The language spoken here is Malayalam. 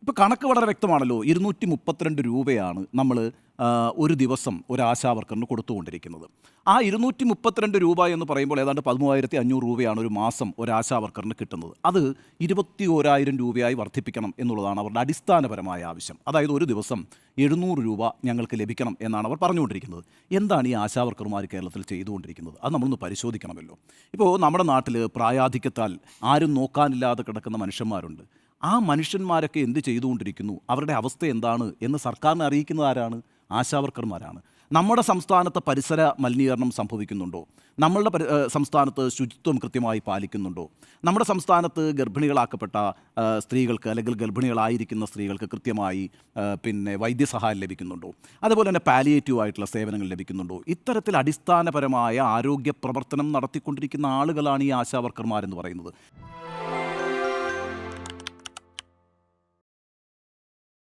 ഇപ്പോൾ കണക്ക് വളരെ വ്യക്തമാണല്ലോ. 232 രൂപയാണ് നമ്മൾ ഒരു ദിവസം ഒരു ആശാവർക്കറിന് കൊടുത്തുകൊണ്ടിരിക്കുന്നത്. ആ 232 രൂപ എന്ന് പറയുമ്പോൾ ഏതാണ്ട് 13,500 രൂപയാണ് ഒരു മാസം ഒരു ആശാവർക്കറിന് കിട്ടുന്നത്. അത് 21,000 രൂപയായി വർദ്ധിപ്പിക്കണം എന്നുള്ളതാണ് അവരുടെ അടിസ്ഥാനപരമായ ആവശ്യം. അതായത് ഒരു ദിവസം 700 രൂപ ഞങ്ങൾക്ക് ലഭിക്കണം എന്നാണ് അവർ പറഞ്ഞുകൊണ്ടിരിക്കുന്നത്. എന്താണ് ഈ ആശാവർക്കർമാർ കേരളത്തിൽ ചെയ്തുകൊണ്ടിരിക്കുന്നത്? അത് നമ്മളൊന്ന് പരിശോധിക്കണമല്ലോ. ഇപ്പോൾ നമ്മുടെ നാട്ടിൽ പ്രായാധിക്യത്താൽ ആരും നോക്കാനില്ലാതെ കിടക്കുന്ന മനുഷ്യന്മാരുണ്ട്. ആ മനുഷ്യന്മാരൊക്കെ എന്ത് ചെയ്തുകൊണ്ടിരിക്കുന്നു, അവരുടെ അവസ്ഥ എന്താണ് എന്ന് സർക്കാരിനെ അറിയിക്കുന്നത് ആരാണ്? ആശാവർക്കർമാരാണ്. നമ്മുടെ സംസ്ഥാനത്ത് പരിസര മലിനീകരണം സംഭവിക്കുന്നുണ്ടോ? നമ്മളുടെ സംസ്ഥാനത്ത് ശുചിത്വം കൃത്യമായി പാലിക്കുന്നുണ്ടോ? നമ്മുടെ സംസ്ഥാനത്ത് ഗർഭിണികളാക്കപ്പെട്ട സ്ത്രീകൾക്ക് അല്ലെങ്കിൽ ഗർഭിണികളായിരിക്കുന്ന സ്ത്രീകൾക്ക് കൃത്യമായി വൈദ്യസഹായം ലഭിക്കുന്നുണ്ടോ? അതുപോലെ തന്നെ പാലിയേറ്റീവ് ആയിട്ടുള്ള സേവനങ്ങൾ ലഭിക്കുന്നുണ്ടോ? ഇത്തരത്തിൽ അടിസ്ഥാനപരമായ ആരോഗ്യ പ്രവർത്തനം നടത്തിക്കൊണ്ടിരിക്കുന്ന ആളുകളാണ് ഈ ആശാവർക്കർമാരെന്ന് പറയുന്നത്.